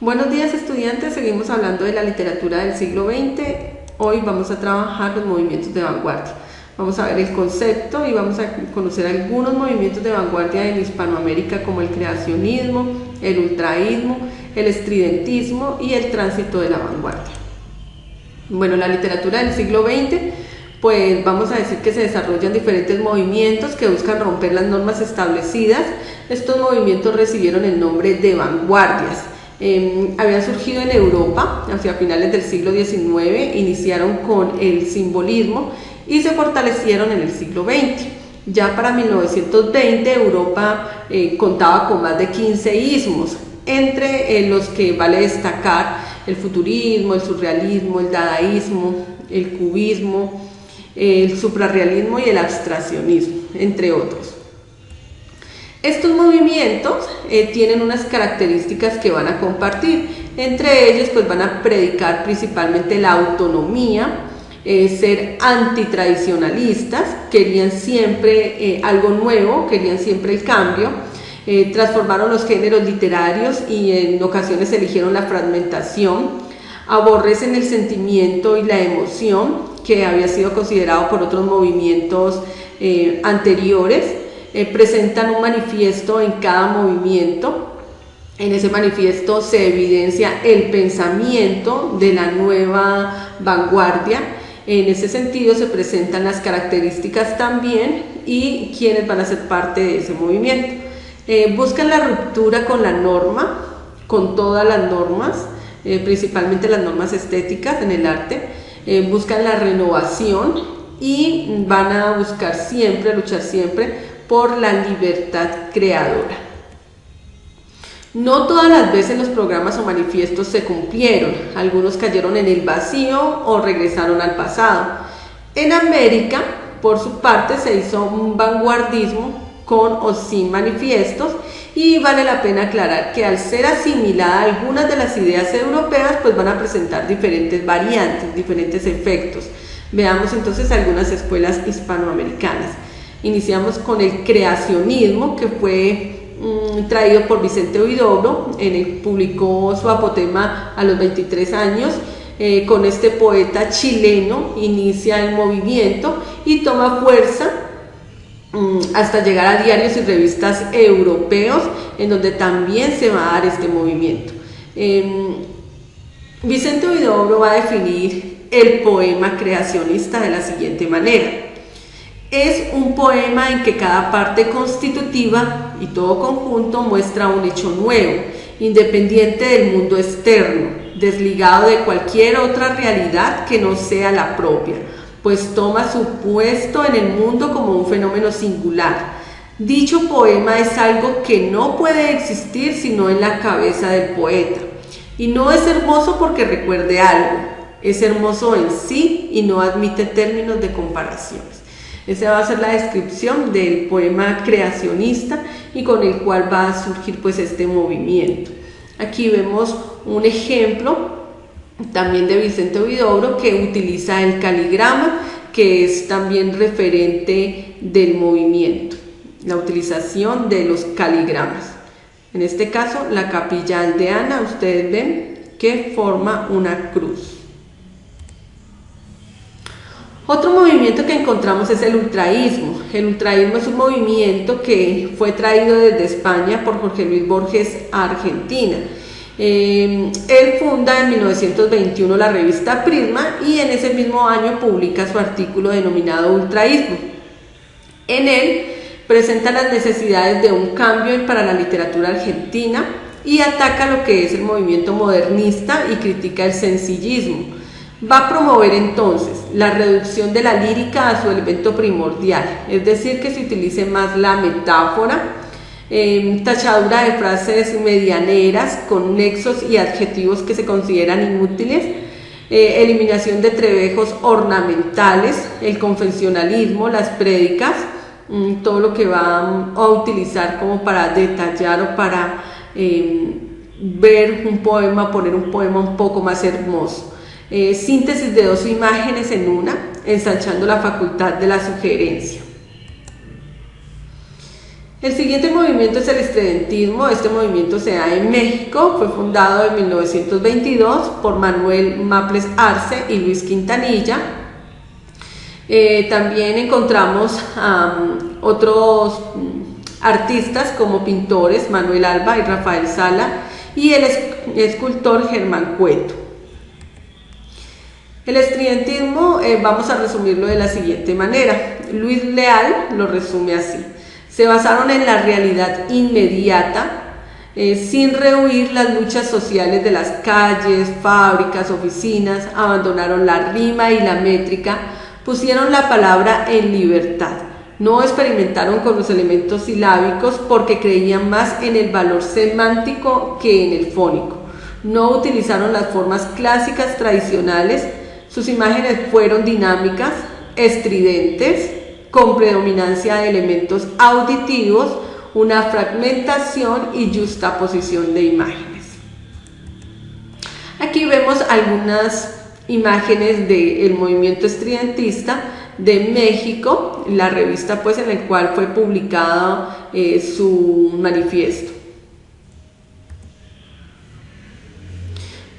Buenos días, estudiantes, seguimos hablando de la literatura del siglo XX. Hoy vamos a trabajar los movimientos de vanguardia. Vamos a ver el concepto y vamos a conocer algunos movimientos de vanguardia en Hispanoamérica, como el creacionismo, el ultraísmo, el estridentismo y el tránsito de la vanguardia. Bueno, la literatura del siglo XX, pues vamos a decir que se desarrollan diferentes movimientos que buscan romper las normas establecidas. Estos movimientos recibieron el nombre de vanguardias. Habían surgido en Europa hacia finales del siglo XIX, iniciaron con el simbolismo y se fortalecieron en el siglo XX. Ya para 1920 Europa contaba con más de 15 ismos, entre los que vale destacar el futurismo, el surrealismo, el dadaísmo, el cubismo, el suprarrealismo y el abstraccionismo, entre otros. Estos movimientos tienen unas características que van a compartir. Entre ellos pues van a predicar principalmente la autonomía, ser antitradicionalistas, querían siempre algo nuevo, querían siempre el cambio, transformaron los géneros literarios y en ocasiones eligieron la fragmentación, aborrecen el sentimiento y la emoción que había sido considerado por otros movimientos anteriores. Presentan un manifiesto en cada movimiento. En ese manifiesto se evidencia el pensamiento de la nueva vanguardia. En ese sentido se presentan las características también y quienes van a ser parte de ese movimiento. Buscan la ruptura con la norma, con todas las normas, principalmente las normas estéticas en el arte. Buscan la renovación y van a buscar siempre, a luchar siempre por la libertad creadora. No todas las veces los programas o manifiestos se cumplieron, algunos cayeron en el vacío o regresaron al pasado. En América, por su parte, se hizo un vanguardismo con o sin manifiestos, y vale la pena aclarar que al ser asimilada algunas de las ideas europeas, pues van a presentar diferentes variantes, diferentes efectos. Veamos entonces algunas escuelas hispanoamericanas. Iniciamos con el creacionismo, que fue traído por Vicente Huidobro. Publicó su apotema a los 23 años. Con este poeta chileno inicia el movimiento y toma fuerza hasta llegar a diarios y revistas europeos, en donde también se va a dar este movimiento. Vicente Huidobro va a definir el poema creacionista de la siguiente manera: es un poema en que cada parte constitutiva y todo conjunto muestra un hecho nuevo, independiente del mundo externo, desligado de cualquier otra realidad que no sea la propia, pues toma su puesto en el mundo como un fenómeno singular. Dicho poema es algo que no puede existir sino en la cabeza del poeta, y no es hermoso porque recuerde algo, es hermoso en sí y no admite términos de comparaciones. Esa va a ser la descripción del poema creacionista y con el cual va a surgir pues este movimiento. Aquí vemos un ejemplo también de Vicente Huidobro, que utiliza el caligrama, que es también referente del movimiento, la utilización de los caligramas. En este caso, la capilla aldeana, ustedes ven que forma una cruz. Otro movimiento que encontramos es el ultraísmo. El ultraísmo es un movimiento que fue traído desde España por Jorge Luis Borges a Argentina. Él funda en 1921 la revista Prisma y en ese mismo año publica su artículo denominado Ultraísmo. En él presenta las necesidades de un cambio para la literatura argentina y ataca lo que es el movimiento modernista y critica el sencillismo. Va a promover entonces la reducción de la lírica a su elemento primordial, es decir, que se utilice más la metáfora, tachadura de frases medianeras con nexos y adjetivos que se consideran inútiles, eliminación de trevejos ornamentales, el confesionalismo, las prédicas, todo lo que va a utilizar como para detallar o para ver un poema, poner un poema un poco más hermoso. Síntesis de dos imágenes en una, ensanchando la facultad de la sugerencia. El siguiente movimiento es el estridentismo. Este movimiento se da en México, fue fundado en 1922 por Manuel Maples Arce y Luis Quintanilla. También encontramos otros artistas como pintores, Manuel Alba y Rafael Sala, y el escultor Germán Cueto. El estridentismo vamos a resumirlo de la siguiente manera. Luis Leal lo resume así: se basaron en la realidad inmediata, sin rehuir las luchas sociales de las calles, fábricas, oficinas, abandonaron la rima y la métrica, pusieron la palabra en libertad. No experimentaron con los elementos silábicos porque creían más en el valor semántico que en el fónico. No utilizaron las formas clásicas tradicionales. Sus imágenes fueron dinámicas, estridentes, con predominancia de elementos auditivos, una fragmentación y justaposición de imágenes. Aquí vemos algunas imágenes del movimiento estridentista de México, la revista pues en la cual fue publicado su manifiesto.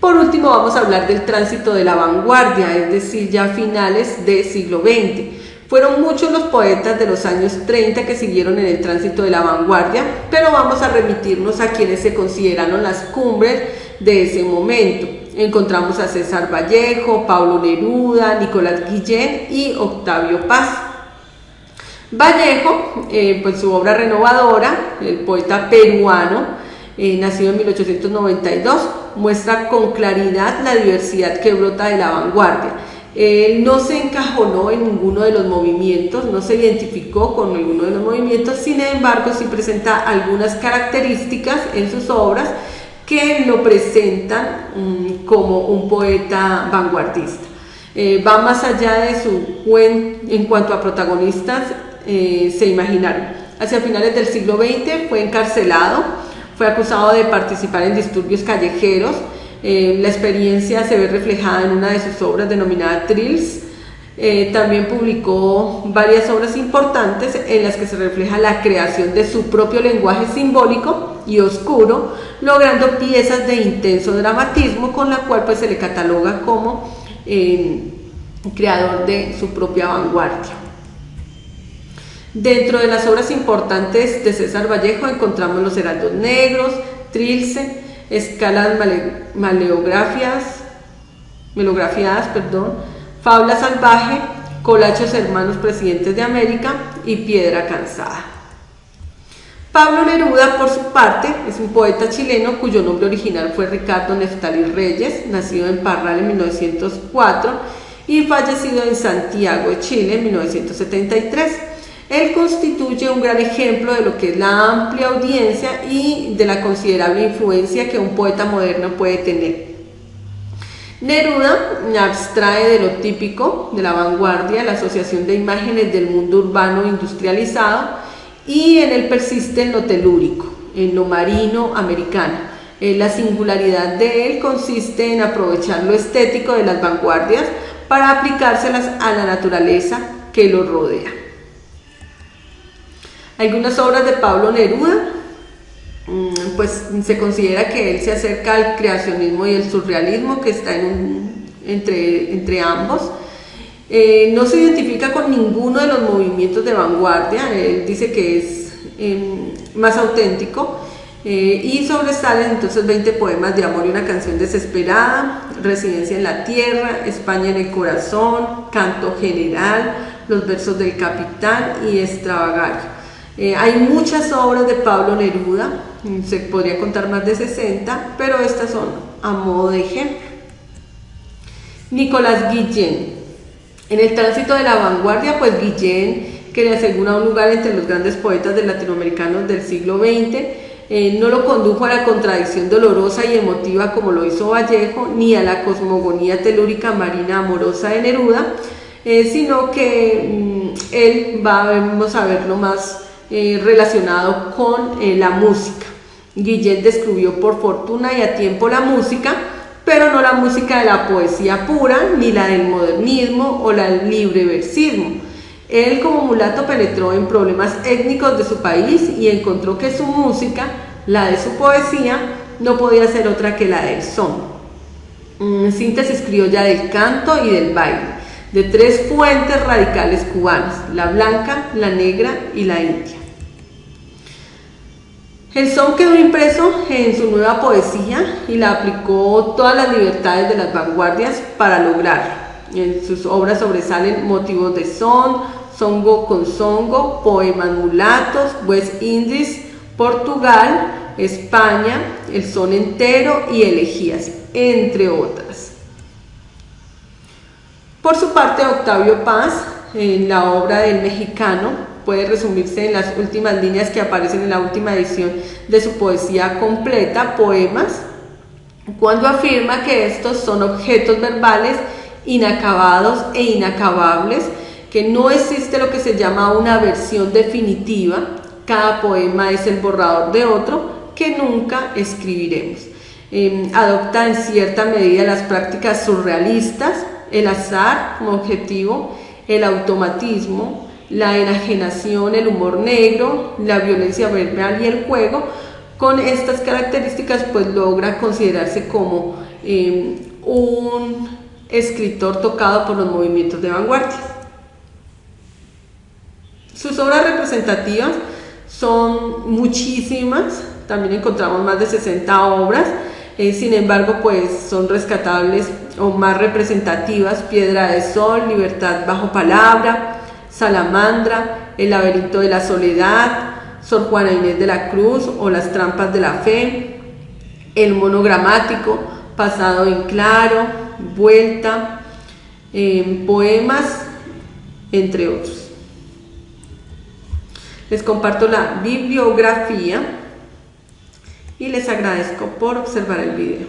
Por último vamos a hablar del tránsito de la vanguardia, es decir, ya finales del siglo XX. Fueron muchos los poetas de los años 30 que siguieron en el tránsito de la vanguardia, pero vamos a remitirnos a quienes se consideraron las cumbres de ese momento. Encontramos a César Vallejo, Pablo Neruda, Nicolás Guillén y Octavio Paz. Vallejo, pues su obra renovadora, el poeta peruano, nacido en 1892, muestra con claridad la diversidad que brota de la vanguardia. Él no se encajonó en ninguno de los movimientos, no se identificó con ninguno de los movimientos, sin embargo sí presenta algunas características en sus obras que lo presentan como un poeta vanguardista. Va más allá de en cuanto a protagonistas se imaginaron. Hacia finales del siglo XX fue encarcelado, fue acusado de participar en disturbios callejeros. La experiencia se ve reflejada en una de sus obras denominada Trills. También publicó varias obras importantes en las que se refleja la creación de su propio lenguaje simbólico y oscuro, logrando piezas de intenso dramatismo, con la cual pues se le cataloga como creador de su propia vanguardia. Dentro de las obras importantes de César Vallejo encontramos Los Heraldos Negros, Trilce, Escalas melografiadas, Fábula Salvaje, Colachos Hermanos Presidentes de América y Piedra Cansada. Pablo Neruda, por su parte, es un poeta chileno cuyo nombre original fue Ricardo Neftalí Reyes, nacido en Parral en 1904 y fallecido en Santiago de Chile en 1973. Él constituye un gran ejemplo de lo que es la amplia audiencia y de la considerable influencia que un poeta moderno puede tener. Neruda abstrae de lo típico de la vanguardia, la asociación de imágenes del mundo urbano industrializado, y en él persiste en lo telúrico, en lo marino americano. La singularidad de él consiste en aprovechar lo estético de las vanguardias para aplicárselas a la naturaleza que lo rodea. Algunas obras de Pablo Neruda, pues se considera que él se acerca al creacionismo y el surrealismo, que está entre ambos. No se identifica con ninguno de los movimientos de vanguardia. Él dice que es más auténtico, y sobresalen entonces 20 poemas de amor y una canción desesperada, Residencia en la Tierra, España en el Corazón, Canto General, Los versos del Capitán y Extravagario. Hay muchas obras de Pablo Neruda, se podría contar más de 60, pero estas son a modo de ejemplo. Nicolás Guillén. En el tránsito de la vanguardia, pues Guillén, que le asegura un lugar entre los grandes poetas latinoamericanos del siglo XX, no lo condujo a la contradicción dolorosa y emotiva como lo hizo Vallejo, ni a la cosmogonía telúrica marina amorosa de Neruda, sino que vamos a verlo más relacionado con la música. Guillén descubrió por fortuna y a tiempo la música, pero no la música de la poesía pura, ni la del modernismo o la del libreversismo. Él como mulato penetró en problemas étnicos de su país y encontró que su música, la de su poesía, no podía ser otra que la del son. Síntesis criolla del canto y del baile, de tres fuentes radicales cubanas, la blanca, la negra y la india. El son quedó impreso en su nueva poesía y la aplicó todas las libertades de las vanguardias para lograrlo. En sus obras sobresalen motivos de son, songo con songo, poemas mulatos, West Indies, Portugal, España, el son entero y elegías, entre otras. Por su parte, Octavio Paz, en la obra del Mexicano, puede resumirse en las últimas líneas que aparecen en la última edición de su poesía completa, Poemas, cuando afirma que estos son objetos verbales inacabados e inacabables, que no existe lo que se llama una versión definitiva, cada poema es el borrador de otro que nunca escribiremos. Adopta en cierta medida las prácticas surrealistas, el azar como objetivo, el automatismo, la enajenación, el humor negro, la violencia verbal y el juego. Con estas características pues logra considerarse como un escritor tocado por los movimientos de vanguardia. Sus obras representativas son muchísimas, también encontramos más de 60 obras, sin embargo pues son rescatables o más representativas: Piedra de Sol, Libertad bajo palabra, Salamandra, El laberinto de la soledad, Sor Juana Inés de la Cruz o Las trampas de la fe, El monogramático, Pasado en claro, Vuelta, Poemas, entre otros. Les comparto la bibliografía y les agradezco por observar el video.